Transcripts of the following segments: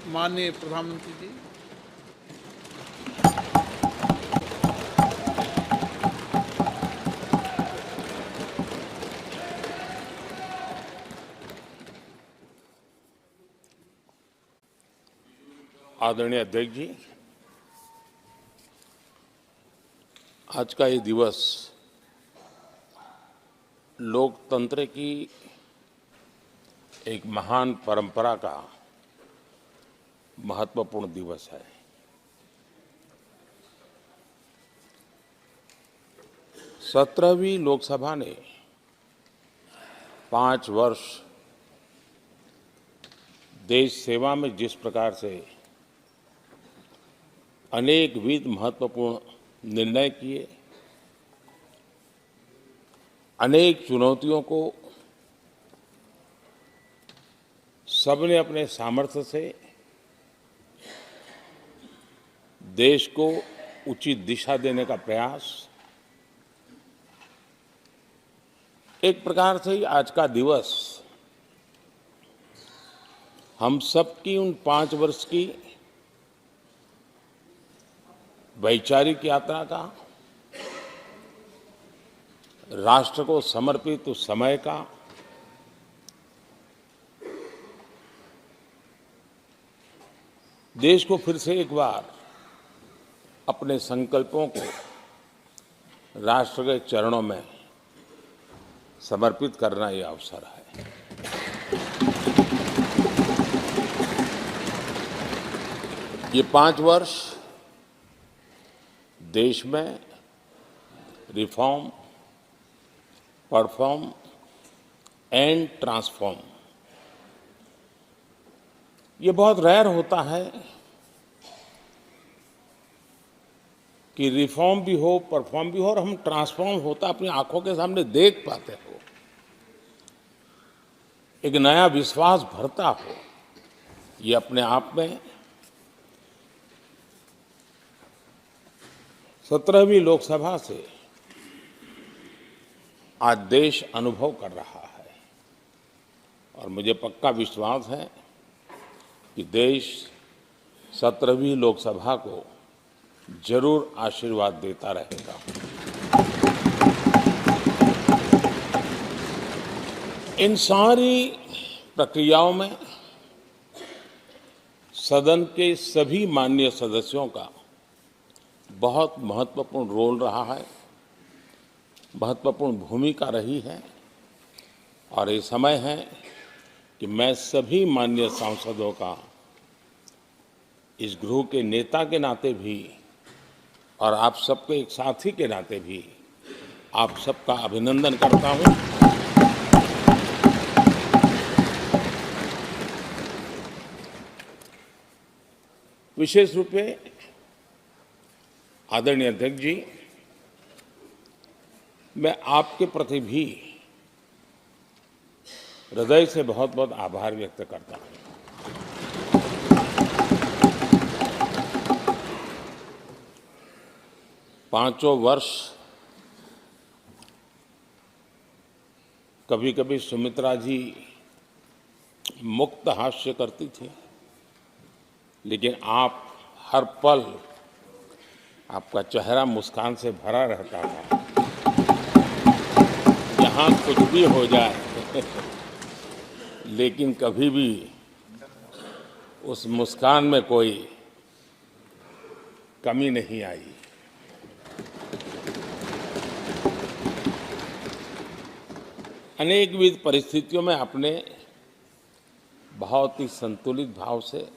माननीय प्रधानमंत्री जी, आदरणीय अध्यक्ष जी, आज का ये दिवस लोकतंत्र की एक महान परंपरा का महत्वपूर्ण दिवस है। सत्रहवीं लोकसभा ने 5 वर्ष देश सेवा में जिस प्रकार से अनेकविध महत्वपूर्ण निर्णय किए, अनेक चुनौतियों को सबने अपने सामर्थ्य से देश को उचित दिशा देने का प्रयास, एक प्रकार से ही आज का दिवस हम सबकी उन 5 वर्ष की वैचारिक यात्रा का, राष्ट्र को समर्पित उस समय का, देश को फिर से एक बार अपने संकल्पों को राष्ट्र के चरणों में समर्पित करना ये अवसर है। ये 5 वर्ष देश में रिफॉर्म, परफॉर्म एंड ट्रांसफॉर्म, ये बहुत रेयर होता है कि रिफॉर्म भी हो, परफॉर्म भी हो और हम ट्रांसफॉर्म होता अपनी आंखों के सामने देख पाते हो, एक नया विश्वास भरता हो। ये अपने आप में 17वीं लोकसभा से आज देश अनुभव कर रहा है और मुझे पक्का विश्वास है कि देश 17वीं लोकसभा को जरूर आशीर्वाद देता रहेगा। इन सारी प्रक्रियाओं में सदन के सभी माननीय सदस्यों का बहुत महत्वपूर्ण रोल रहा है, महत्वपूर्ण भूमिका रही है और ये समय है कि मैं सभी माननीय सांसदों का इस गृह के नेता के नाते भी और आप सबके एक साथी के नाते भी आप सबका अभिनंदन करता हूं। विशेष रूप से आदरणीय अध्यक्ष जी, मैं आपके प्रति भी हृदय से बहुत बहुत आभार व्यक्त करता हूं। पांचों वर्ष कभी कभी सुमित्रा जी मुक्त हास्य करती थी, लेकिन आप हर पल आपका चेहरा मुस्कान से भरा रहता था। यहाँ कुछ भी हो जाए लेकिन कभी भी उस मुस्कान में कोई कमी नहीं आई। अनेकविध परिस्थितियों में आपने बहुत ही संतुलित भाव से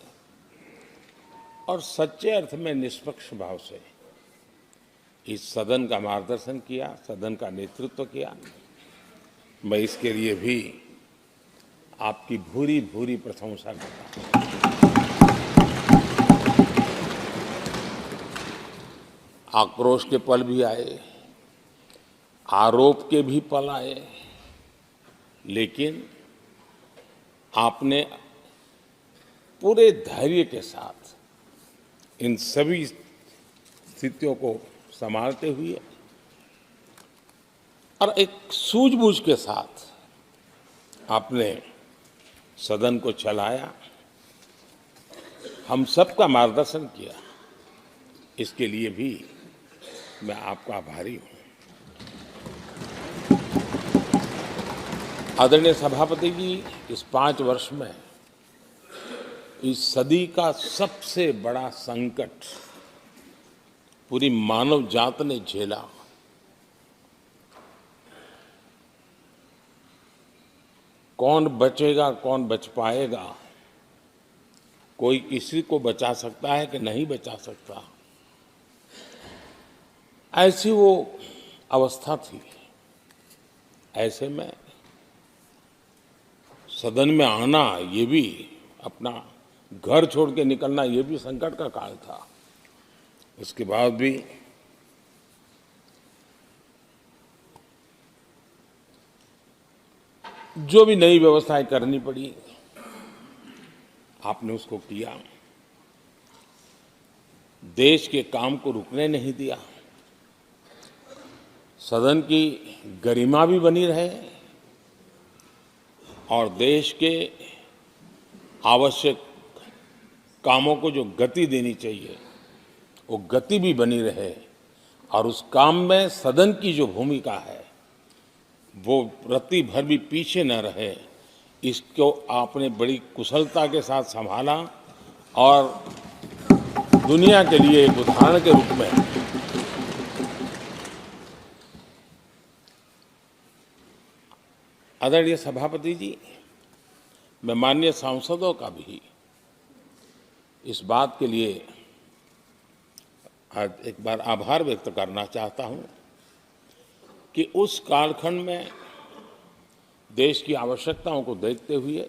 और सच्चे अर्थ में निष्पक्ष भाव से इस सदन का मार्गदर्शन किया, सदन का नेतृत्व किया। मैं इसके लिए भी आपकी भूरी भूरी प्रशंसा करता हूं। आक्रोश के पल भी आए, आरोप के भी पल आए, लेकिन आपने पूरे धैर्य के साथ इन सभी स्थितियों को संभालते हुए और एक सूझबूझ के साथ आपने सदन को चलाया हम सबका मार्गदर्शन किया, इसके लिए भी मैं आपका आभारी हूं। आदरणीय सभापति जी, इस 5 वर्ष में इस सदी का सबसे बड़ा संकट पूरी मानव जात ने झेला। कौन बचेगा, कौन बच पाएगा, कोई किसी को बचा सकता है कि नहीं बचा सकता, ऐसी वो अवस्था थी। ऐसे में सदन में आना, ये भी अपना घर छोड़ के निकलना, ये भी संकट का काल था। उसके बाद भी जो भी नई व्यवस्थाएं करनी पड़ी, आपने उसको किया। देश के काम को रुकने नहीं दिया। सदन की गरिमा भी बनी रहे और देश के आवश्यक कामों को जो गति देनी चाहिए, वो गति भी बनी रहे। और उस काम में सदन की जो भूमिका है, वो रत्ती भर भी पीछे न रहे, इसको आपने बड़ी कुशलता के साथ संभाला और दुनिया के लिए एक उदाहरण के रूप में आदरणीय सभापति जी, मैं माननीय सांसदों का भी इस बात के लिए आज एक बार आभार व्यक्त करना चाहता हूं कि उस कालखंड में देश की आवश्यकताओं को देखते हुए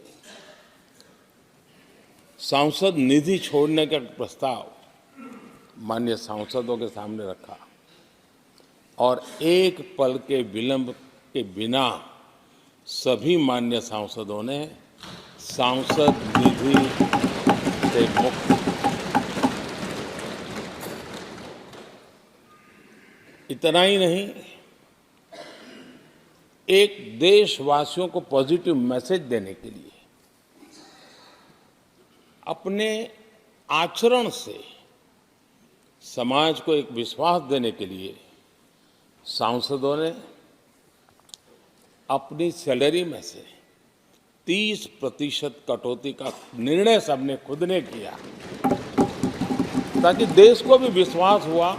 सांसद निधि छोड़ने का प्रस्ताव माननीय सांसदों के सामने रखा और एक पल के विलंब के बिना सभी माननीय सांसदों ने सांसद निधि से मुक्त। इतना ही नहीं, एक देशवासियों को पॉजिटिव मैसेज देने के लिए अपने आचरण से समाज को एक विश्वास देने के लिए सांसदों ने अपनी सैलरी में से 30% कटौती का निर्णय सबने खुद ने किया, ताकि देश को भी विश्वास हुआ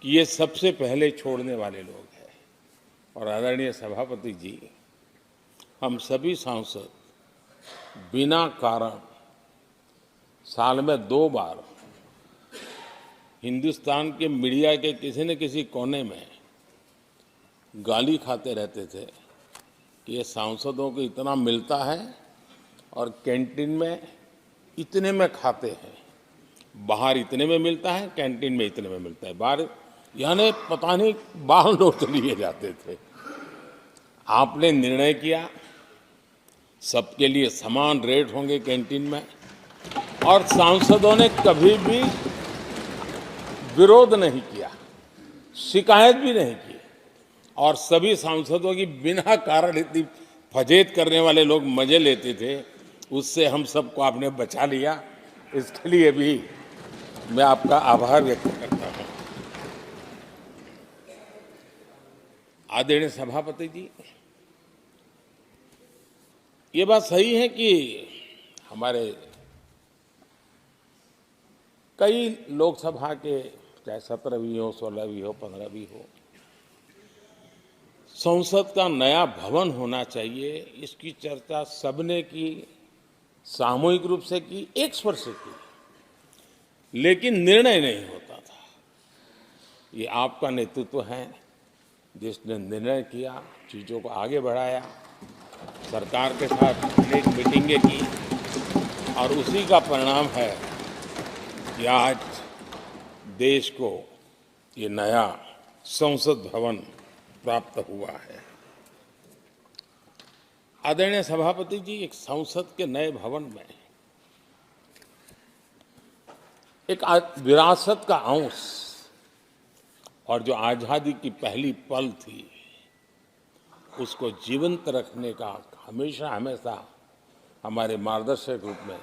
कि ये सबसे पहले छोड़ने वाले लोग हैं। और आदरणीय सभापति जी, हम सभी सांसद बिना कारण साल में 2 बार हिंदुस्तान के मीडिया के किसी न किसी कोने में गाली खाते रहते थे कि ये सांसदों को इतना मिलता है और कैंटीन में इतने में खाते हैं, बाहर इतने में मिलता है, कैंटीन में इतने में मिलता है, बाहर यानी पता नहीं बाहर नोट लिए जाते थे। आपने निर्णय किया सबके लिए समान रेट होंगे कैंटीन में, और सांसदों ने कभी भी विरोध नहीं किया, शिकायत भी नहीं की। और सभी सांसदों की बिना कारण इतनी फजेत करने वाले लोग मजे लेते थे, उससे हम सबको आपने बचा लिया। इसके लिए भी मैं आपका आभार व्यक्त करता हूं। आदरणीय सभापति जी, ये बात सही है कि हमारे कई लोकसभा के, चाहे 17 भी हो, 16 भी हो, 15 भी हो, संसद का नया भवन होना चाहिए, इसकी चर्चा सबने की, सामूहिक रूप से की, एक स्वर से की, लेकिन निर्णय नहीं होता था। ये आपका नेतृत्व है जिसने निर्णय किया, चीज़ों को आगे बढ़ाया, सरकार के साथ अनेक मीटिंगें की, और उसी का परिणाम है कि आज देश को ये नया संसद भवन प्राप्त हुआ है। आदरणीय सभापति जी, एक संसद के नए भवन में एक विरासत का अंश और जो आजादी की पहली पल थी, उसको जीवंत रखने का हमेशा हमेशा हमारे मार्गदर्शक रूप में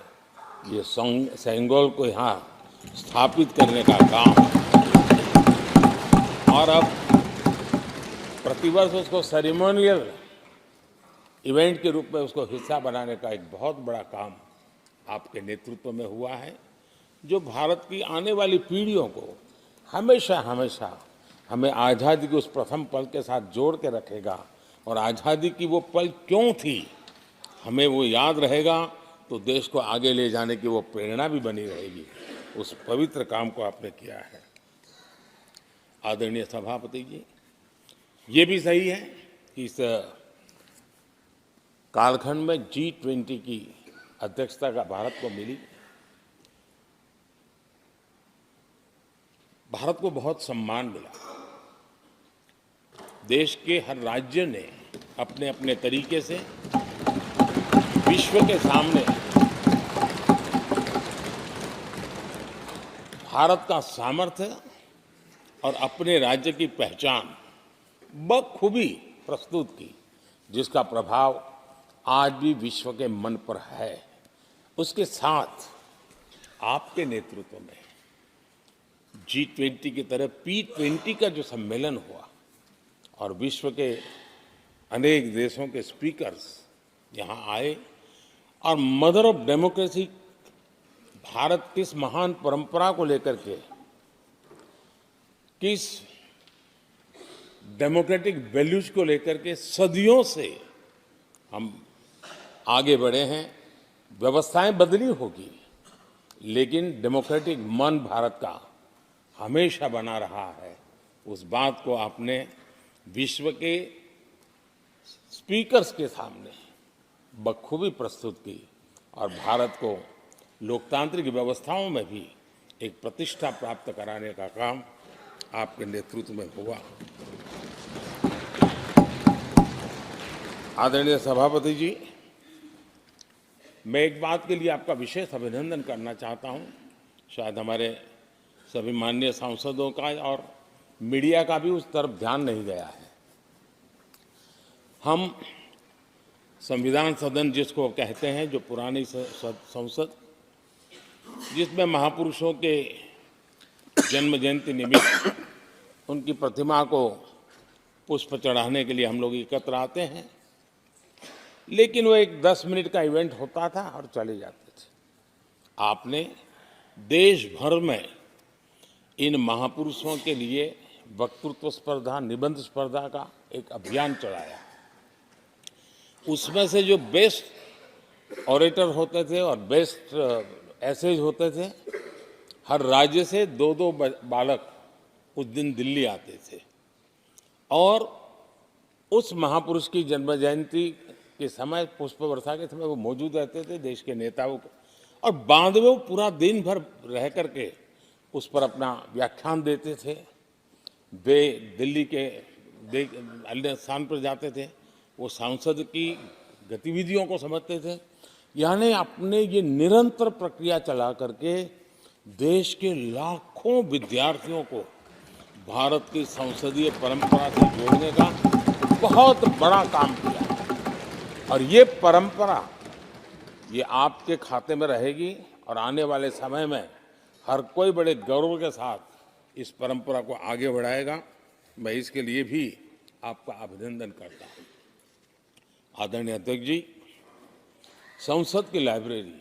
ये सेंगोल को यहाँ स्थापित करने का काम, और अब प्रतिवर्ष उसको सेरेमोनियल इवेंट के रूप में उसको हिस्सा बनाने का एक बहुत बड़ा काम आपके नेतृत्व में हुआ है, जो भारत की आने वाली पीढ़ियों को हमेशा हमेशा हमें आज़ादी के उस प्रथम पल के साथ जोड़ के रखेगा, और आज़ादी की वो पल क्यों थी हमें वो याद रहेगा, तो देश को आगे ले जाने की वो प्रेरणा भी बनी रहेगी। उस पवित्र काम को आपने किया है। आदरणीय सभापति जी, ये भी सही है कि इस कालखंड में G20 की अध्यक्षता का भारत को मिली। भारत को बहुत सम्मान मिला। देश के हर राज्य ने अपने अपने तरीके से विश्व के सामने भारत का सामर्थ्य और अपने राज्य की पहचान बखूबी प्रस्तुत की, जिसका प्रभाव आज भी विश्व के मन पर है। उसके साथ आपके नेतृत्व में G20 की तरह P20 का जो सम्मेलन हुआ और विश्व के अनेक देशों के स्पीकर्स यहाँ आए, और मदर ऑफ डेमोक्रेसी भारत किस महान परंपरा को लेकर के, किस डेमोक्रेटिक वैल्यूज को लेकर के सदियों से हम आगे बढ़े हैं। व्यवस्थाएं बदली होगी, लेकिन डेमोक्रेटिक मन भारत का हमेशा बना रहा है। उस बात को आपने विश्व के स्पीकर्स के सामने बखूबी प्रस्तुत की, और भारत को लोकतांत्रिक व्यवस्थाओं में भी एक प्रतिष्ठा प्राप्त कराने का काम आपके नेतृत्व में हुआ। आदरणीय सभापति जी, मैं एक बात के लिए आपका विशेष अभिनंदन करना चाहता हूं। शायद हमारे सभी माननीय सांसदों का और मीडिया का भी उस तरफ ध्यान नहीं गया है। हम संविधान सदन जिसको कहते हैं, जो पुरानी संसद, जिसमें महापुरुषों के जन्म जयंती निमित्त उनकी प्रतिमा को पुष्प चढ़ाने के लिए हम लोग एकत्र आते हैं, लेकिन वो एक 10 मिनट का इवेंट होता था और चले जाते थे। आपने देश भर में इन महापुरुषों के लिए वक्तृत्व स्पर्धा, निबंध स्पर्धा का एक अभियान चलाया। उसमें से जो बेस्ट ऑरेटर होते थे और बेस्ट एसेज होते थे, हर राज्य से 2-2 बालक उस दिन दिल्ली आते थे, और उस महापुरुष की जन्म जयंती के समय, पुष्प वर्षा के समय वो मौजूद रहते थे, देश के नेताओं को, और बाद में वो पूरा दिन भर रह करके उस पर अपना व्याख्यान देते थे। वे दिल्ली के अन्य स्थान पर जाते थे, वो सांसद की गतिविधियों को समझते थे। यानी अपने ये निरंतर प्रक्रिया चला करके देश के लाखों विद्यार्थियों को भारत की संसदीय परंपरा से जोड़ने का बहुत बड़ा काम किया, और ये परंपरा ये आपके खाते में रहेगी, और आने वाले समय में हर कोई बड़े गौरव के साथ इस परंपरा को आगे बढ़ाएगा। मैं इसके लिए भी आपका अभिनंदन करता हूं। आदरणीय अध्यक्ष जी, संसद की लाइब्रेरी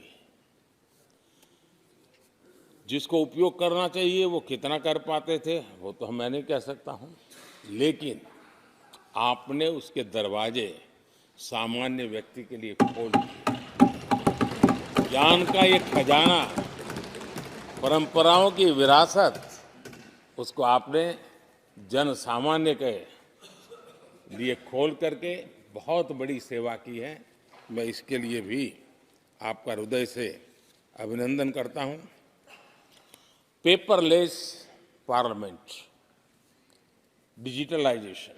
जिसको उपयोग करना चाहिए वो कितना कर पाते थे वो तो मैं नहीं कह सकता हूं, लेकिन आपने उसके दरवाजे सामान्य व्यक्ति के लिए खोल दिए। ज्ञान का ये खजाना, परंपराओं की विरासत, उसको आपने जन सामान्य के लिए खोल करके बहुत बड़ी सेवा की है। मैं इसके लिए भी आपका हृदय से अभिनंदन करता हूं। पेपरलेस पार्लियामेंट, डिजिटलाइजेशन,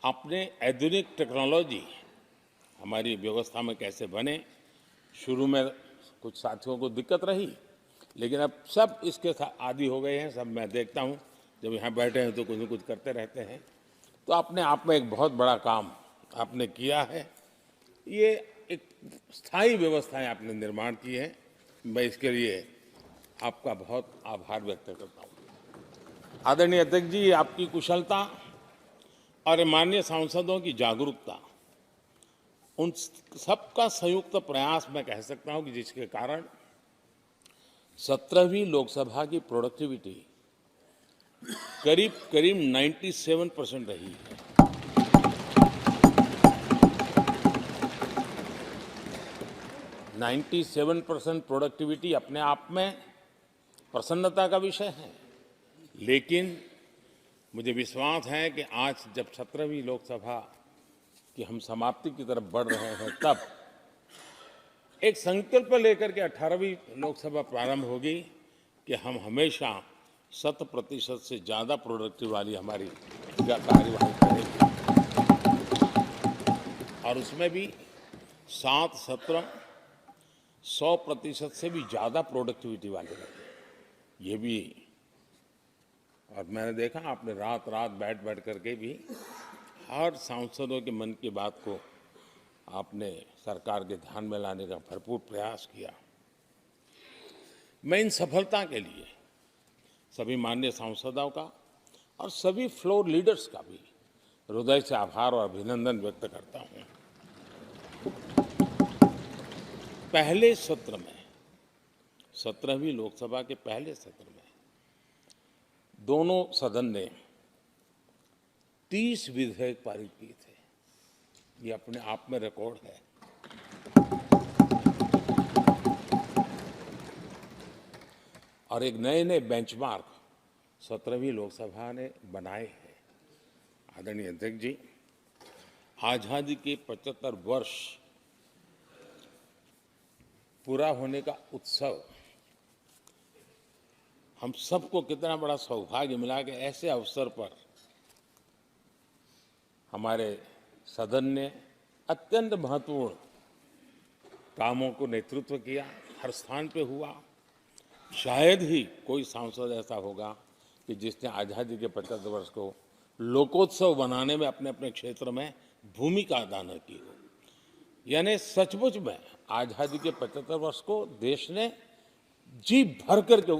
आपने आधुनिक टेक्नोलॉजी हमारी व्यवस्था में कैसे बने। शुरू में कुछ साथियों को दिक्कत रही, लेकिन अब सब इसके आदी हो गए हैं। सब मैं देखता हूं, जब यहाँ बैठे हैं तो कुछ न कुछ करते रहते हैं। तो अपने आप में एक बहुत बड़ा काम आपने किया है। ये एक स्थायी व्यवस्थाएं आपने निर्माण की है, मैं इसके लिए आपका बहुत आभार व्यक्त करता हूँ। आदरणीय अध्यक्ष जी, आपकी कुशलता और माननीय सांसदों की जागरूकता, उन सबका संयुक्त प्रयास मैं कह सकता हूं कि जिसके कारण 17वीं लोकसभा की प्रोडक्टिविटी करीब करीब 97% रही है। 97% प्रोडक्टिविटी अपने आप में प्रसन्नता का विषय है, लेकिन मुझे विश्वास है कि आज जब 17वीं लोकसभा की हम समाप्ति की तरफ बढ़ रहे हैं, तब एक संकल्प लेकर के 18वीं लोकसभा प्रारंभ होगी कि हम हमेशा 100% से ज़्यादा प्रोडक्टिव वाली हमारी कार्यवाही करेंगे, और उसमें भी 7 सत्र 100% से भी ज़्यादा प्रोडक्टिविटी वाले रहेंगे। ये भी, और मैंने देखा आपने रात रात बैठ करके भी हर सांसदों के मन की बात को आपने सरकार के ध्यान में लाने का भरपूर प्रयास किया। मैं इन सफलता के लिए सभी माननीय सांसदों का और सभी फ्लोर लीडर्स का भी हृदय से आभार और अभिनंदन व्यक्त करता हूं। पहले सत्र में, 17वीं लोकसभा के पहले सत्र में दोनों सदन ने 30 विधेयक पारित किए थे। ये अपने आप में रिकॉर्ड है। और एक नए नए बेंचमार्क 17वीं लोकसभा ने बनाए हैं। आदरणीय अध्यक्ष जी, आजादी के 75 वर्ष पूरा होने का उत्सव, हम सबको कितना बड़ा सौभाग्य मिला कि ऐसे अवसर पर हमारे सदन ने अत्यंत महत्वपूर्ण कामों को नेतृत्व किया। हर स्थान पे हुआ। शायद ही कोई सांसद ऐसा होगा कि जिसने आज़ादी के 75 वर्ष को लोकोत्सव बनाने में अपने अपने क्षेत्र में भूमिका अदा न की हो। यानी सचमुच में आज़ादी के 75 वर्ष को देश ने जी भर करके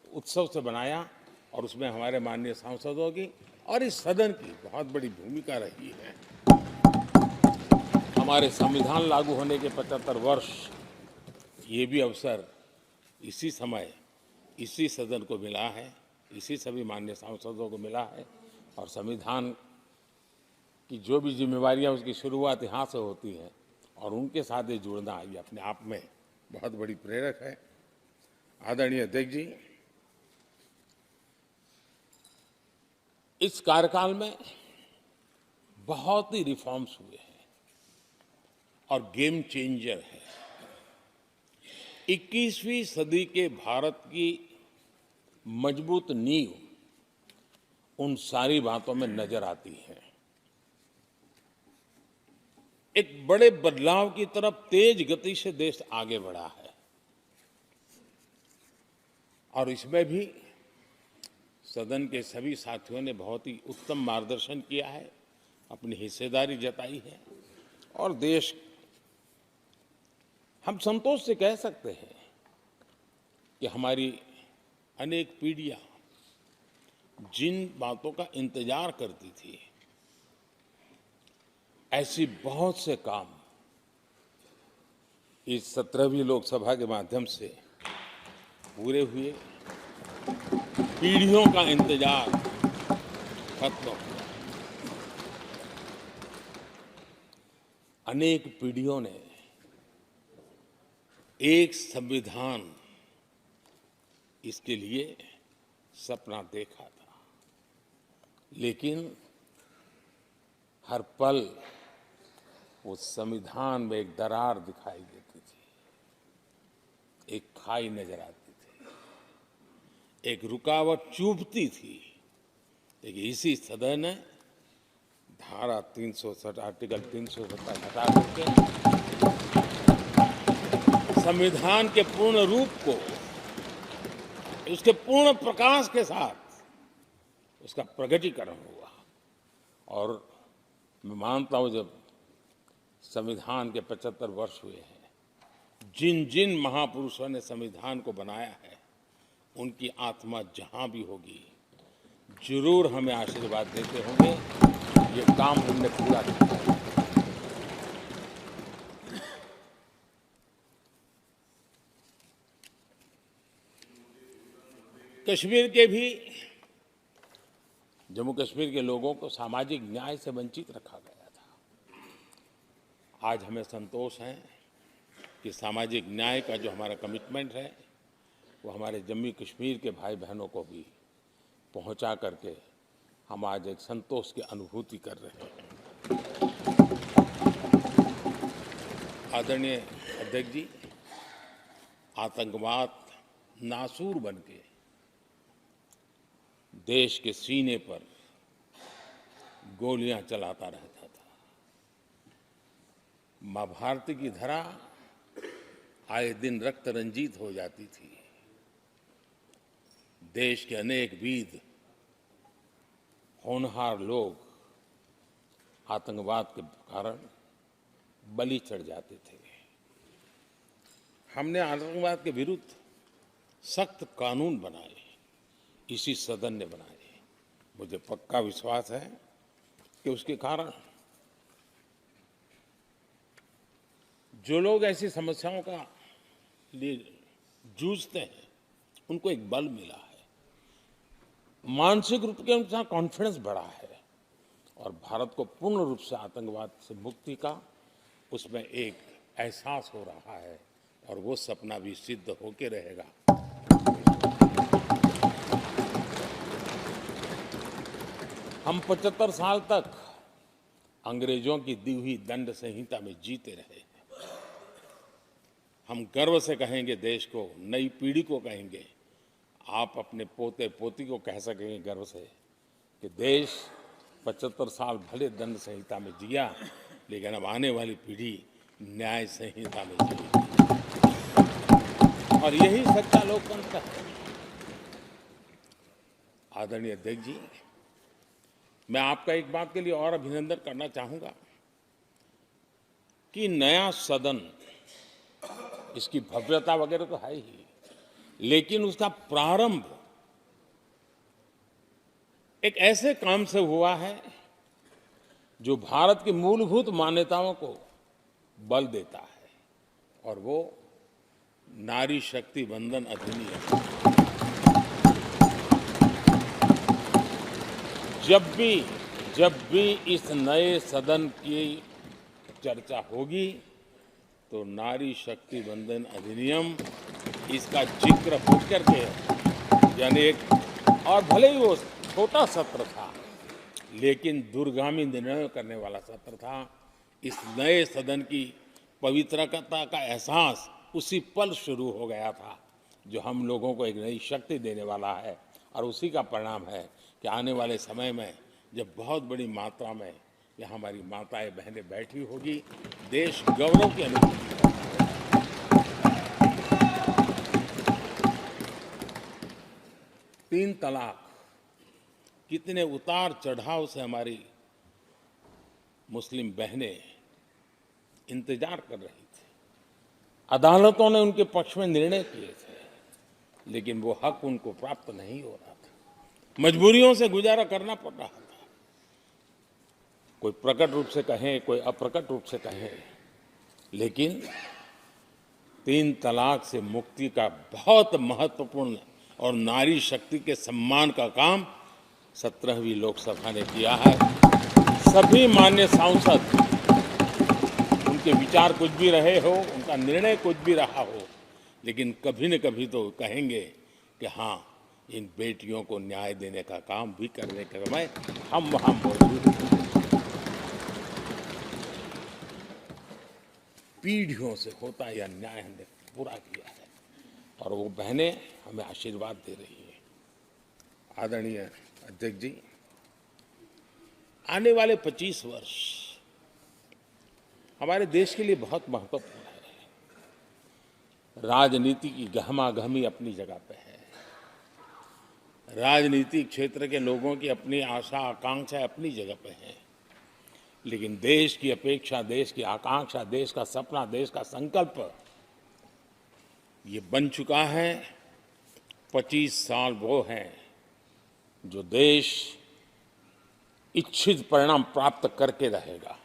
उत्सव से बनाया, और उसमें हमारे माननीय सांसदों की और इस सदन की बहुत बड़ी भूमिका रही है। हमारे संविधान लागू होने के 75 वर्ष, ये भी अवसर इसी समय इसी सदन को मिला है, इसी सभी माननीय सांसदों को मिला है। और संविधान की जो भी जिम्मेवारियां, उसकी शुरुआत यहाँ से होती है, और उनके साथ ये जुड़ना, ये अपने आप में बहुत बड़ी प्रेरक है। आदरणीय अध्यक्ष जी, इस कार्यकाल में बहुत ही रिफॉर्म्स हुए हैं और गेम चेंजर है। 21वीं सदी के भारत की मजबूत नींव उन सारी बातों में नजर आती है। एक बड़े बदलाव की तरफ तेज गति से देश आगे बढ़ा है, और इसमें भी सदन के सभी साथियों ने बहुत ही उत्तम मार्गदर्शन किया है, अपनी हिस्सेदारी जताई है। और देश, हम संतोष से कह सकते हैं कि हमारी अनेक पीढ़ियां जिन बातों का इंतजार करती थी, ऐसी बहुत से काम इस 17वीं लोकसभा के माध्यम से पूरे हुए। पीढ़ियों का इंतजार खत्म हुआ। अनेक पीढ़ियों ने एक संविधान, इसके लिए सपना देखा था, लेकिन हर पल उस संविधान में एक दरार दिखाई देती थी, एक खाई नजर आती थी, एक रुकावट चुभती थी। लेकिन इसी सदन ने धारा 360, आर्टिकल 370 हटा करके संविधान के पूर्ण रूप को, उसके पूर्ण प्रकाश के साथ उसका प्रकटीकरण हुआ। और मैं मानता हूं, जब संविधान के 75 वर्ष हुए हैं, जिन जिन महापुरुषों ने संविधान को बनाया है, उनकी आत्मा जहां भी होगी, जरूर हमें आशीर्वाद देते होंगे। ये काम हमने पूरा किया है। कश्मीर के भी, जम्मू कश्मीर के लोगों को सामाजिक न्याय से वंचित रखा गया था। आज हमें संतोष है कि सामाजिक न्याय का जो हमारा कमिटमेंट है, वो हमारे जम्मू कश्मीर के भाई बहनों को भी पहुंचा करके हम आज एक संतोष की अनुभूति कर रहे हैं। आदरणीय अध्यक्ष जी, आतंकवाद नासूर बनके देश के सीने पर गोलियां चलाता रहता था। मां भारती की धरा आए दिन रक्त रंजित हो जाती थी। देश के अनेक वीर होनहार लोग आतंकवाद के कारण बलि चढ़ जाते थे। हमने आतंकवाद के विरुद्ध सख्त कानून बनाए, इसी सदन ने बनाए। मुझे पक्का विश्वास है कि उसके कारण जो लोग ऐसी समस्याओं का लिए जूझते हैं, उनको एक बल मिला है, मानसिक रूप के उनका कॉन्फिडेंस बढ़ा है और भारत को पूर्ण रूप से आतंकवाद से मुक्ति का उसमें एक एहसास हो रहा है और वो सपना भी सिद्ध होके रहेगा। हम 75 साल तक अंग्रेजों की दी हुई दंड संहिता में जीते रहे। हम गर्व से कहेंगे देश को, नई पीढ़ी को कहेंगे, आप अपने पोते पोती को कह सकेंगे गर्व से कि देश 75 साल भले दंड संहिता में जिया, लेकिन अब आने वाली पीढ़ी न्याय संहिता में जिएगी। और यही सच्चा लोकतंत्र है। आदरणीय अध्यक्ष जी, मैं आपका एक बात के लिए और अभिनंदन करना चाहूंगा कि नया सदन, इसकी भव्यता वगैरह तो है ही, लेकिन उसका प्रारंभ एक ऐसे काम से हुआ है जो भारत की मूलभूत मान्यताओं को बल देता है, और वो नारी शक्ति वंदन अधिनियम। जब भी इस नए सदन की चर्चा होगी तो नारी शक्ति वंदन अधिनियम, इसका जिक्र होकर के, यानी एक, और भले ही वो छोटा सत्र था, लेकिन दूरगामी निर्णय करने वाला सत्र था। इस नए सदन की पवित्रता का एहसास उसी पल शुरू हो गया था, जो हम लोगों को एक नई शक्ति देने वाला है। और उसी का परिणाम है कि आने वाले समय में जब बहुत बड़ी मात्रा में यहाँ हमारी माताएं बहनें बैठी होगी, देश गौरव की अनुभूति होगी। 3 तलाक, कितने उतार चढ़ाव से हमारी मुस्लिम बहनें इंतजार कर रही थी। अदालतों ने उनके पक्ष में निर्णय किए थे, लेकिन वो हक उनको प्राप्त नहीं हो रहा था। मजबूरियों से गुजारा करना पड़ रहा था। कोई प्रकट रूप से कहें, कोई अप्रकट रूप से कहें, लेकिन 3 तलाक से मुक्ति का बहुत महत्वपूर्ण और नारी शक्ति के सम्मान का काम 17वीं लोकसभा ने किया है। सभी माननीय सांसद, उनके विचार कुछ भी रहे हो, उनका निर्णय कुछ भी रहा हो, लेकिन कभी न कभी तो कहेंगे कि हाँ, इन बेटियों को न्याय देने का काम भी करने के समय हम वहां मौजूद हैं। पीढ़ियों से होता यह न्याय हमने पूरा किया है और वो बहनें हमें आशीर्वाद दे रही है। आदरणीय अध्यक्ष जी, आने वाले 25 वर्ष हमारे देश के लिए बहुत महत्वपूर्ण है। राजनीति की गहमागहमी अपनी जगह पे है, राजनीतिक क्षेत्र के लोगों की अपनी आशा आकांक्षा अपनी जगह पे है, लेकिन देश की अपेक्षा, देश की आकांक्षा, देश का सपना, देश का संकल्प ये बन चुका है 25 साल वो हैं जो देश इच्छित परिणाम प्राप्त करके रहेगा।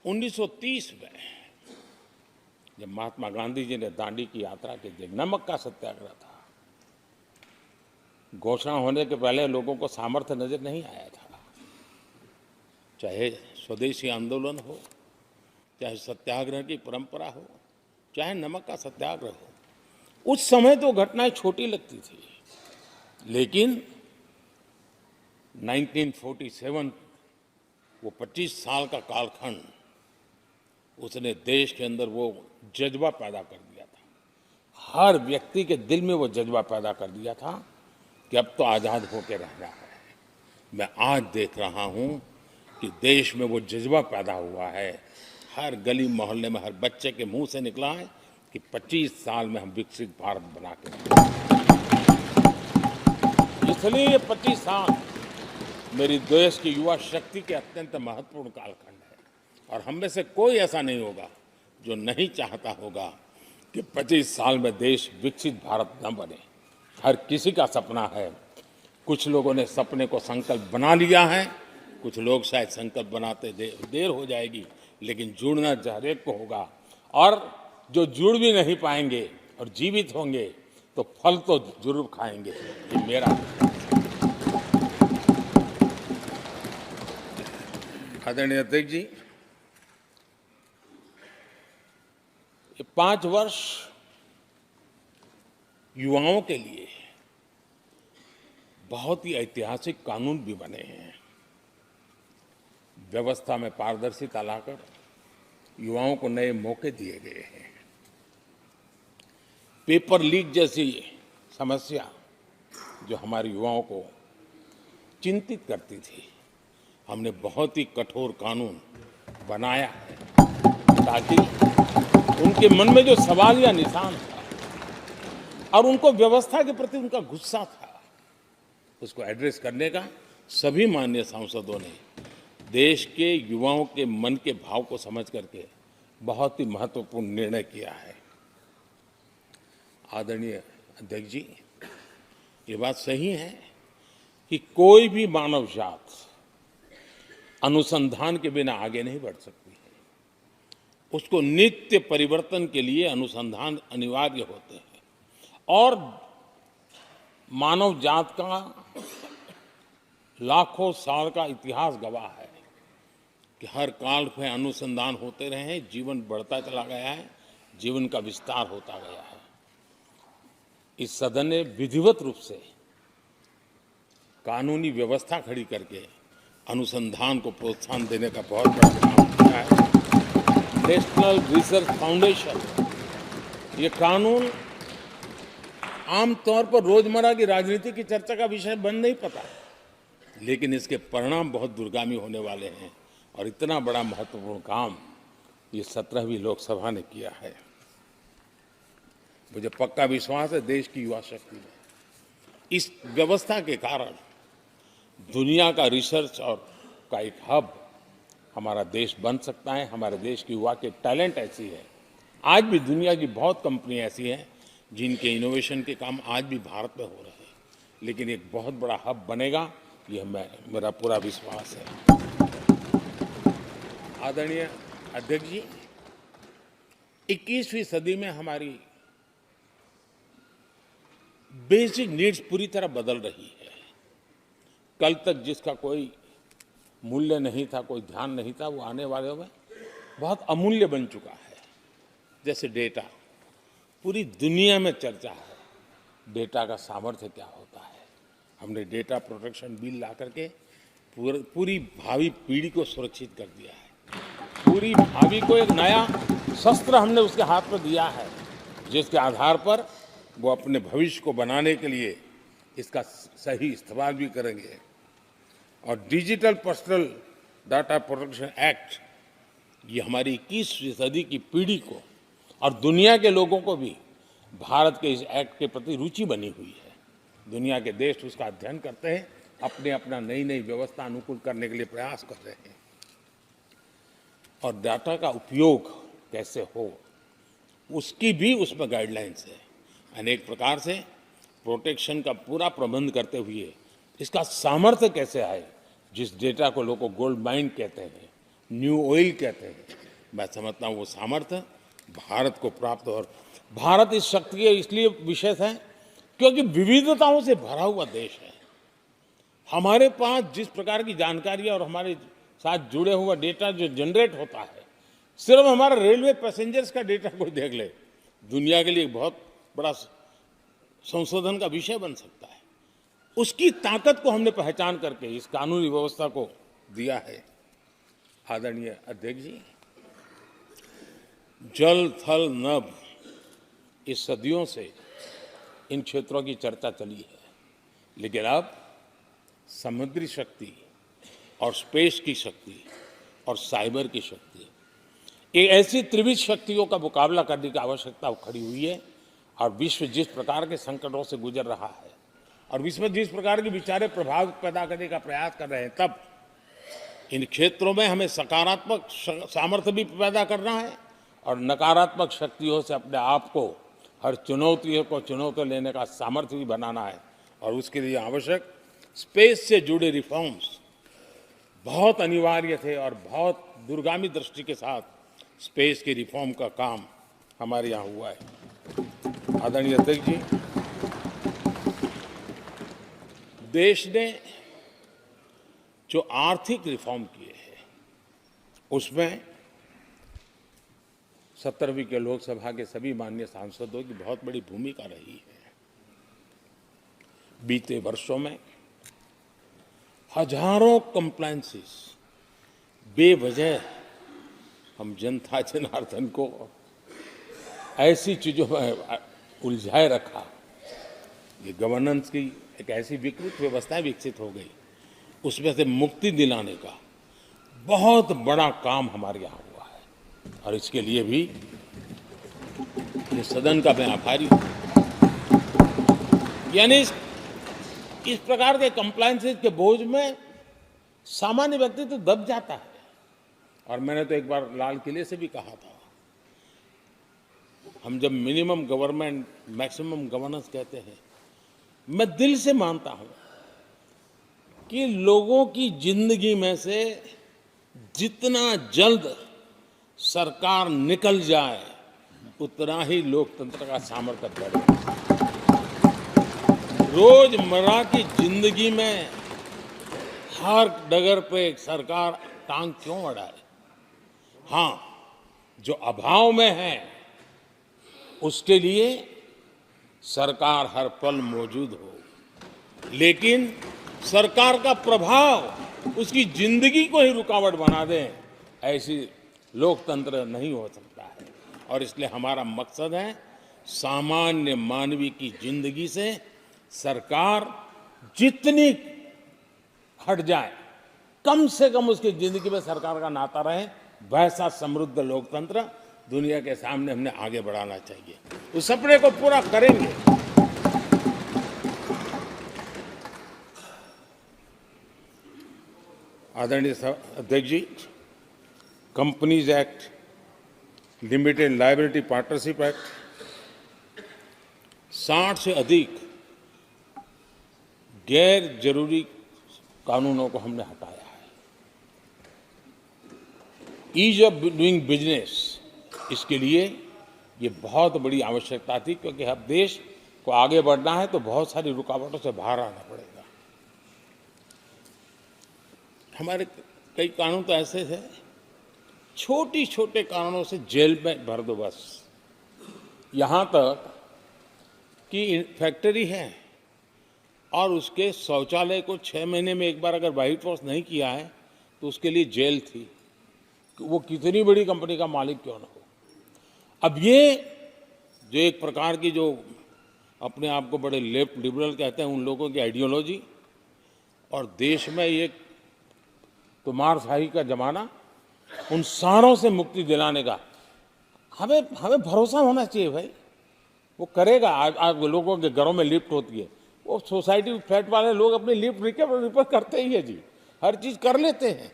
उन्नीस में जब महात्मा गांधी जी ने दांडी की यात्रा की थी, नमक का सत्याग्रह था, घोषणा होने के पहले लोगों को सामर्थ्य नजर नहीं आया था। चाहे स्वदेशी आंदोलन हो, चाहे सत्याग्रह की परंपरा हो, चाहे नमक का सत्याग्रह हो, उस समय तो घटनाएं छोटी लगती थी, लेकिन 1947 वो 25 साल का कालखंड, उसने देश के अंदर वो जज्बा पैदा कर दिया था। हर व्यक्ति के दिल में वो जज्बा पैदा कर दिया था कि अब तो आज़ाद होकर रहना है। मैं आज देख रहा हूं कि देश में वो जज्बा पैदा हुआ है। हर गली मोहल्ले में हर बच्चे के मुंह से निकला है कि 25 साल में हम विकसित भारत बना के रहेंगे। इसलिए ये 25 साल मेरी देश की युवा शक्ति के अत्यंत महत्वपूर्ण कालखंड है, और हम में से कोई ऐसा नहीं होगा जो नहीं चाहता होगा कि 25 साल में देश विकसित भारत न बने। हर किसी का सपना है। कुछ लोगों ने सपने को संकल्प बना लिया है, कुछ लोग शायद संकल्प बनाते देर हो जाएगी, लेकिन जुड़ना हर एक को होगा। और जो जुड़ भी नहीं पाएंगे और जीवित होंगे तो फल तो जरूर खाएंगे। ये मेरा आदरणीय अध्यक्ष जी, ये 5 वर्ष युवाओं के लिए बहुत ही ऐतिहासिक कानून भी बने हैं। व्यवस्था में पारदर्शिता लाकर युवाओं को नए मौके दिए गए हैं। पेपर लीक जैसी समस्या जो हमारे युवाओं को चिंतित करती थी, हमने बहुत ही कठोर कानून बनाया है ताकि उनके मन में जो सवाल या निशान था और उनको व्यवस्था के प्रति उनका गुस्सा था, उसको एड्रेस करने का सभी माननीय सांसदों ने देश के युवाओं के मन के भाव को समझ करके बहुत ही महत्वपूर्ण निर्णय किया है। आदरणीय अध्यक्ष जी, ये बात सही है कि कोई भी मानव जात अनुसंधान के बिना आगे नहीं बढ़ सकती है। उसको नित्य परिवर्तन के लिए अनुसंधान अनिवार्य होते हैं, और मानव जात का लाखों साल का इतिहास गवाह है कि हर काल में अनुसंधान होते रहे हैं, जीवन बढ़ता चला गया है, जीवन का विस्तार होता गया है। इस सदन ने विधिवत रूप से कानूनी व्यवस्था खड़ी करके अनुसंधान को प्रोत्साहन देने का बहुत बड़ा काम किया है। नेशनल रिसर्च फाउंडेशन, ये कानून आमतौर पर रोजमर्रा की राजनीति की चर्चा का विषय बन नहीं पता, लेकिन इसके परिणाम बहुत दूरगामी होने वाले हैं, और इतना बड़ा महत्वपूर्ण काम ये 17वीं लोकसभा ने किया है। मुझे पक्का विश्वास है देश की युवा शक्ति में इस व्यवस्था के कारण दुनिया का रिसर्च और का एक हब हमारा देश बन सकता है। हमारे देश की युवा के टैलेंट ऐसी है, आज भी दुनिया की बहुत कंपनी ऐसी हैं जिनके इनोवेशन के काम आज भी भारत में हो रहे हैं, लेकिन एक बहुत बड़ा हब बनेगा, यह मेरा पूरा विश्वास है। आदरणीय अध्यक्ष जी, 21वीं सदी में हमारी बेसिक नीड्स पूरी तरह बदल रही है। कल तक जिसका कोई मूल्य नहीं था, कोई ध्यान नहीं था, वो आने वाले में बहुत अमूल्य बन चुका है। जैसे डेटा, पूरी दुनिया में चर्चा है डेटा का सामर्थ्य क्या होता है। हमने डेटा प्रोटेक्शन बिल ला करके पूरी भावी पीढ़ी को सुरक्षित कर दिया है। पूरी भावी को एक नया शस्त्र हमने उसके हाथ में दिया है, जिसके आधार पर वो अपने भविष्य को बनाने के लिए इसका सही इस्तेमाल भी करेंगे। और digital personal data protection act, ये हमारी 21वीं सदी की पीढ़ी को और दुनिया के लोगों को भी भारत के इस एक्ट के प्रति रुचि बनी हुई है। दुनिया के देश उसका अध्ययन करते हैं अपने अपना नई नई व्यवस्था अनुकूल करने के लिए प्रयास कर रहे हैं। और डाटा का उपयोग कैसे हो, उसकी भी उसमें गाइडलाइंस है। अनेक प्रकार से प्रोटेक्शन का पूरा प्रबंध करते हुए इसका सामर्थ्य कैसे आए, जिस डेटा को लोगों गोल्ड माइन कहते हैं, न्यू ऑयल कहते हैं, मैं समझता हूँ वो सामर्थ्य भारत को प्राप्त हो। और भारत इस शक्ति के इसलिए विशेष है क्योंकि विविधताओं से भरा हुआ देश है। हमारे पास जिस प्रकार की जानकारी और हमारे साथ जुड़े हुआ डेटा जो जनरेट होता है, सिर्फ हमारा रेलवे पैसेंजर्स का डेटा कोई देख ले, दुनिया के लिए बहुत बड़ा संशोधन का विषय बन सकता है। उसकी ताकत को हमने पहचान करके इस कानूनी व्यवस्था को दिया है। आदरणीय अध्यक्ष जी, जल थल नभ, इस सदियों से इन क्षेत्रों की चर्चा चली है, लेकिन अब समुद्री शक्ति और स्पेस की शक्ति और साइबर की शक्ति, एक ऐसी त्रिविध शक्तियों का मुकाबला करने की आवश्यकता खड़ी हुई है। और विश्व जिस प्रकार के संकटों से गुजर रहा है और विश्व में जिस प्रकार के विचारे प्रभाव पैदा करने का प्रयास कर रहे हैं, तब इन क्षेत्रों में हमें सकारात्मक सामर्थ्य भी पैदा करना है और नकारात्मक शक्तियों से अपने आप को, हर चुनौतियों को चुनौती लेने का सामर्थ्य भी बनाना है। और उसके लिए आवश्यक स्पेस से जुड़े रिफॉर्म्स बहुत अनिवार्य थे और बहुत दूरगामी दृष्टि के साथ स्पेस के रिफॉर्म का काम हमारे यहाँ हुआ है। आदरणीय अध्यक्ष जी, देश ने जो आर्थिक रिफॉर्म किए हैं उसमें 17वीं के लोकसभा के सभी माननीय सांसदों की बहुत बड़ी भूमिका रही है। बीते वर्षों में हजारों कंप्लायंसेस बेवजह हम जनता जनार्दन को ऐसी चीजों में उलझाए रखा। ये गवर्नेंस की एक ऐसी विकृत व्यवस्था विकसित हो गई, उसमें से मुक्ति दिलाने का बहुत बड़ा काम हमारे यहाँ हुआ है। और इसके लिए भी ये सदन का मैं आभारी हूँ। यानी इस प्रकार के कंप्लायंसेस के बोझ में सामान्य व्यक्ति तो दब जाता है। और मैंने तो एक बार लाल किले से भी कहा था, हम जब मिनिमम गवर्नमेंट मैक्सिमम गवर्नेंस कहते हैं, मैं दिल से मानता हूं कि लोगों की जिंदगी में से जितना जल्द सरकार निकल जाए उतना ही लोकतंत्र का सामर्थ्य बढ़े। रोजमर्रा की जिंदगी में हर डगर पे सरकार टांग क्यों अड़ाए? हाँ, जो अभाव में है उसके लिए सरकार हर पल मौजूद हो, लेकिन सरकार का प्रभाव उसकी जिंदगी को ही रुकावट बना दे, ऐसी लोकतंत्र नहीं हो सकता है। और इसलिए हमारा मकसद है सामान्य मानवी की जिंदगी से सरकार जितनी हट जाए, कम से कम उसकी जिंदगी में सरकार का नाता रहे, वैसा समृद्ध लोकतंत्र दुनिया के सामने हमने आगे बढ़ाना चाहिए। उस सपने को पूरा करेंगे। आदरणीय अध्यक्ष जी, companies act, limited liability partnership act, 60 से अधिक गैर जरूरी कानूनों को हमने हटाया है। ईज ऑफ डूइंग बिजनेस, इसके लिए ये बहुत बड़ी आवश्यकता थी, क्योंकि अब देश को आगे बढ़ना है तो बहुत सारी रुकावटों से बाहर आना पड़ेगा। हमारे कई कानून तो ऐसे थे, छोटी छोटे कारणों से जेल में भर दो बस। यहाँ तक कि फैक्ट्री है और उसके शौचालय को 6 महीने में एक बार अगर व्हाइट वॉश नहीं किया है तो उसके लिए जेल थी, वो कितनी बड़ी कंपनी का मालिक क्यों ना हो। अब ये जो एक प्रकार की जो अपने आप को बड़े लेफ्ट लिबरल कहते हैं, उन लोगों की आइडियोलॉजी, और देश में ये तुमारशाही का जमाना, उन सारों से मुक्ति दिलाने का हमें भरोसा होना चाहिए भाई, वो करेगा। आज लोगों के घरों में लिफ्ट होती है, वो वो सोसाइटी फ्लैट वाले लोग अपनी लिफ्ट रिपेयर करते ही है जी, हर चीज कर लेते हैं।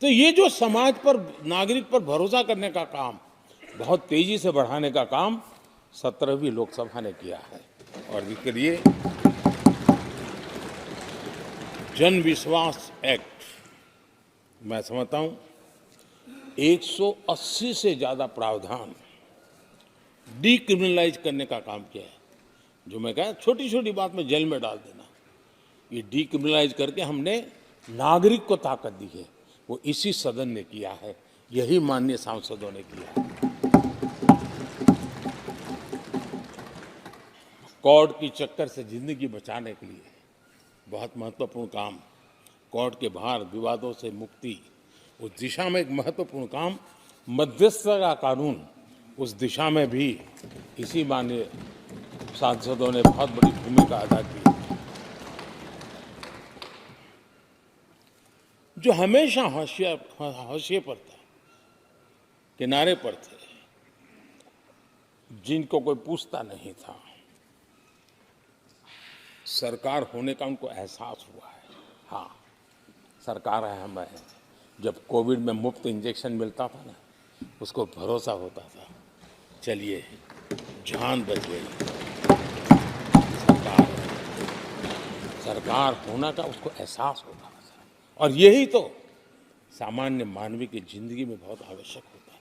तो ये जो समाज पर, नागरिक पर भरोसा करने का काम, बहुत तेजी से बढ़ाने का काम 17वीं लोकसभा ने किया है। और इसके लिए जन विश्वास एक्ट, मैं समझता हूं 180 से ज्यादा प्रावधान डीक्रिमिनलाइज करने का काम किया है। जो मैं कहा छोटी छोटी बात में जेल में डाल देना, ये डीक्रिमिनलाइज करके हमने नागरिक को ताकत दी है। वो इसी सदन ने किया है, यही माननीय सांसदों ने किया है। कोर्ट की चक्कर से जिंदगी बचाने के लिए बहुत महत्वपूर्ण काम, कोर्ट के बाहर विवादों से मुक्ति, उस दिशा में एक महत्वपूर्ण काम, मध्यस्थता का कानून, उस दिशा में भी इसी माननीय सांसदों ने बहुत बड़ी भूमिका अदा की। जो हमेशा हाशिए पर था, किनारे पर थे, जिनको कोई पूछता नहीं था, सरकार होने का उनको एहसास हुआ है। हाँ, सरकार है, हम है। जब कोविड में मुफ्त इंजेक्शन मिलता था ना, उसको भरोसा होता था, चलिए जान बच गई, सरकार है। सरकार होना का उसको एहसास होता था। और यही तो सामान्य मानवीय की जिंदगी में बहुत आवश्यक होता है।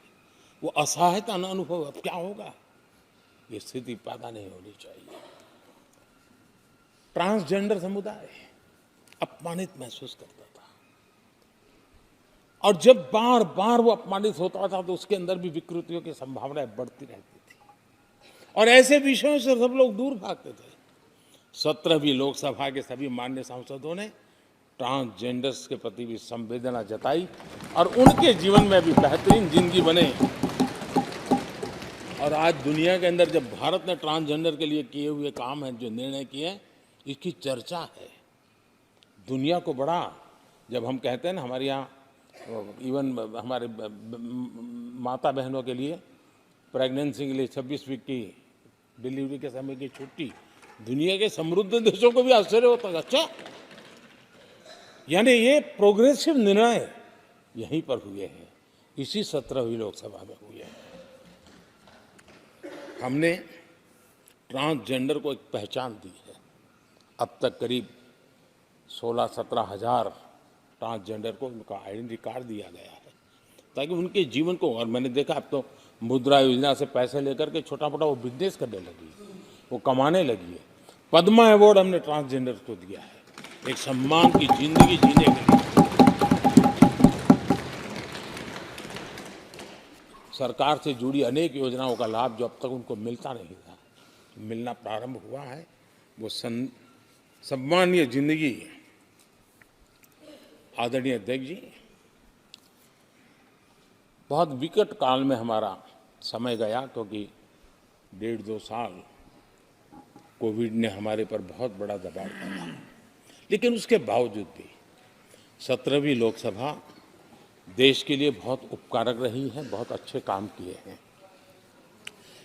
वो असहायता न अनुभव, अब क्या होगा, ये स्थिति पैदा नहीं होनी चाहिए। ट्रांसजेंडर समुदाय अपमानित महसूस करता था, और जब बार बार वो अपमानित होता था तो उसके अंदर भी विकृतियों की संभावनाएं बढ़ती रहती थी, और ऐसे विषयों से सब लोग दूर भागते थे। 17वीं लोकसभा के सभी माननीय सांसदों ने ट्रांसजेंडर्स के प्रति भी संवेदना जताई, और उनके जीवन में भी बेहतरीन जिंदगी बने। और आज दुनिया के अंदर जब भारत ने ट्रांसजेंडर के लिए किए हुए काम है, जो निर्णय किए, इसकी चर्चा है दुनिया को बड़ा। जब हम कहते हैं ना, हमारे यहाँ इवन हमारे माता बहनों के लिए प्रेगनेंसी के लिए 26 वीक की डिलीवरी के समय की छुट्टी, दुनिया के समृद्ध देशों को भी आश्चर्य होता है, अच्छा, यानी ये प्रोग्रेसिव निर्णय यहीं पर हुए हैं, इसी 17वीं लोकसभा में हुए हैं। हमने ट्रांसजेंडर को एक पहचान दी है। अब तक करीब 16-17 हजार ट्रांसजेंडर को उनका आइडेंटिटी कार्ड दिया गया है, ताकि उनके जीवन को, और मैंने देखा अब तो मुद्रा योजना से पैसे लेकर के छोटा मोटा वो बिजनेस करने लगी, वो कमाने लगी है। पद्मा अवार्ड हमने ट्रांसजेंडर को दिया है, एक सम्मान की जिंदगी जीने के लिए। सरकार से जुड़ी अनेक योजनाओं का लाभ जो अब तक उनको मिलता नहीं था, मिलना प्रारंभ हुआ है। वो सम्मानीय जिंदगी। आदरणीय अध्यक्ष जी, बहुत विकट काल में हमारा समय गया, क्योंकि 1.5-2 साल कोविड ने हमारे पर बहुत बड़ा दबाव डाला, लेकिन उसके बावजूद भी 17वीं लोकसभा देश के लिए बहुत उपकारक रही है, बहुत अच्छे काम किए हैं।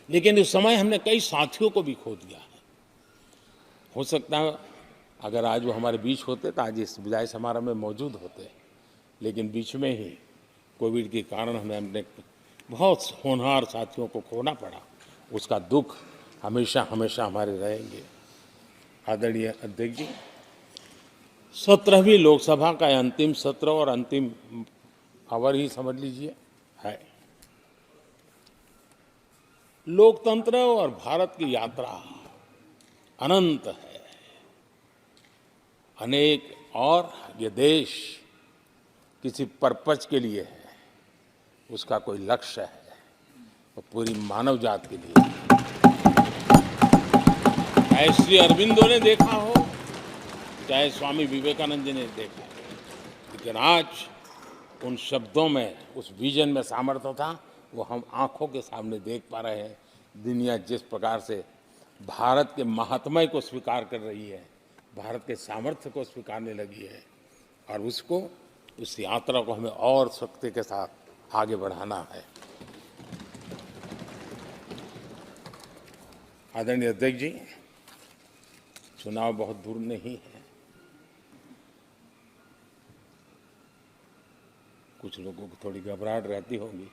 लेकिन इस समय हमने कई साथियों को भी खो दिया है। हो सकता है अगर आज वो हमारे बीच होते तो आज इस विदाई समारोह में मौजूद होते, लेकिन बीच में ही कोविड के कारण हमें अपने बहुत होनहार साथियों को खोना पड़ा। उसका दुख हमेशा हमेशा हमारे रहेंगे। आदरणीय अध्यक्ष जी, 17वीं लोकसभा का अंतिम सत्र और अंतिम आवर ही समझ लीजिए है। लोकतंत्र और भारत की यात्रा अनंत है, अनेक, और ये देश किसी पर्पज के लिए है, उसका कोई लक्ष्य है, और पूरी मानव जात के लिए। चाहे श्री अरविंदो ने देखा हो, चाहे स्वामी विवेकानंद जी ने देखा हो, लेकिन आज उन शब्दों में, उस विजन में सामर्थ्य था, वो हम आंखों के सामने देख पा रहे हैं। दुनिया जिस प्रकार से भारत के महात्म्य को स्वीकार कर रही है, भारत के सामर्थ्य को स्वीकारने लगी है, और उसको, उस यात्रा को हमें और शक्ति के साथ आगे बढ़ाना है। आदरणीय अध्यक्ष जी, चुनाव बहुत दूर नहीं है। कुछ लोगों को थोड़ी घबराहट रहती होगी,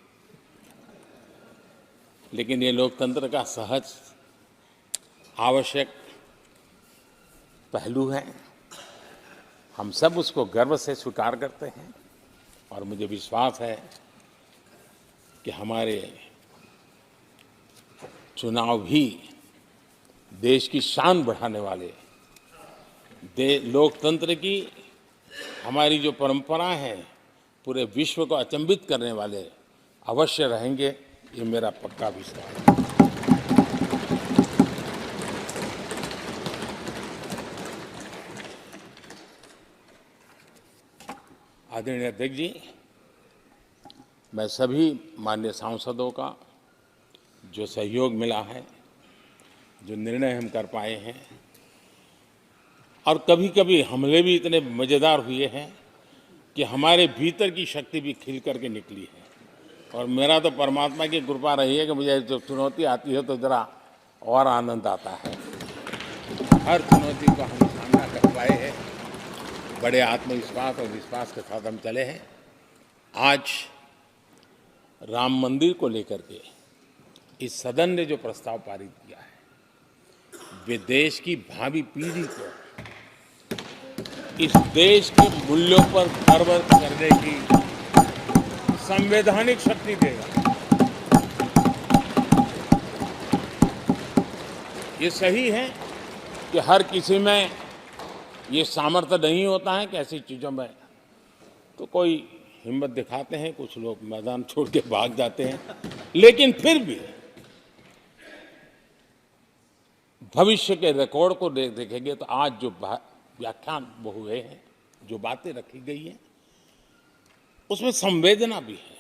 लेकिन ये लोकतंत्र का सहज आवश्यक पहलू है। हम सब उसको गर्व से स्वीकार करते हैं और मुझे विश्वास है कि हमारे चुनाव भी देश की शान बढ़ाने वाले, लोकतंत्र की हमारी जो परंपरा है पूरे विश्व को अचंभित करने वाले अवश्य रहेंगे, ये मेरा पक्का विश्वास है। आदरणीय अध्यक्ष जी, मैं सभी माननीय सांसदों का जो सहयोग मिला है, जो निर्णय हम कर पाए हैं, और कभी कभी हमले भी इतने मज़ेदार हुए हैं कि हमारे भीतर की शक्ति भी खिल करके निकली है। और मेरा तो परमात्मा की कृपा रही है कि मुझे जब चुनौती आती है तो ज़रा और आनंद आता है। हर चुनौती को हम सामना कर पाए हैं, बड़े आत्मविश्वास और विश्वास के साथ हम चले हैं। आज राम मंदिर को लेकर के इस सदन ने जो प्रस्ताव पारित किया है, वे देश की भावी पीढ़ी को इस देश के मूल्यों पर गर्व करने की संवैधानिक शक्ति देगा। ये सही है कि हर किसी में ये सामर्थ्य नहीं होता है कि ऐसी चीज़ों में तो कोई हिम्मत दिखाते हैं, कुछ लोग मैदान छोड़ के भाग जाते हैं, लेकिन फिर भी भविष्य के रिकॉर्ड को देखेंगे तो आज जो व्याख्यान वो हुए हैं, जो बातें रखी गई हैं, उसमें संवेदना भी है,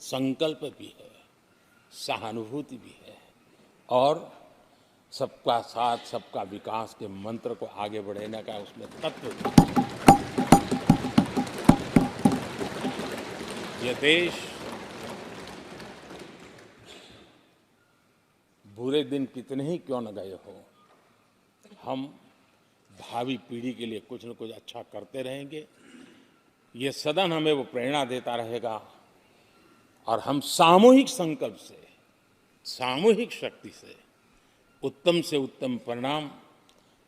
संकल्प भी है, सहानुभूति भी है और सबका साथ सबका विकास के मंत्र को आगे बढ़ाने का उसमें तत्व भी है। यह देश बुरे दिन कितने ही क्यों न गए हो, हम भावी पीढ़ी के लिए कुछ न कुछ अच्छा करते रहेंगे। ये सदन हमें वो प्रेरणा देता रहेगा और हम सामूहिक संकल्प से, सामूहिक शक्ति से उत्तम परिणाम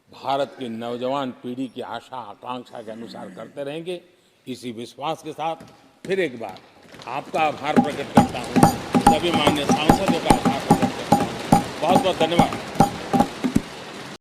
भारत की नौजवान पीढ़ी की आशा आकांक्षा के अनुसार करते रहेंगे। इसी विश्वास के साथ फिर एक बार आपका आभार प्रकट करता हूँ, सभी माननीय सांसदों का आभार प्रकट करता हूँ। बहुत बहुत धन्यवाद।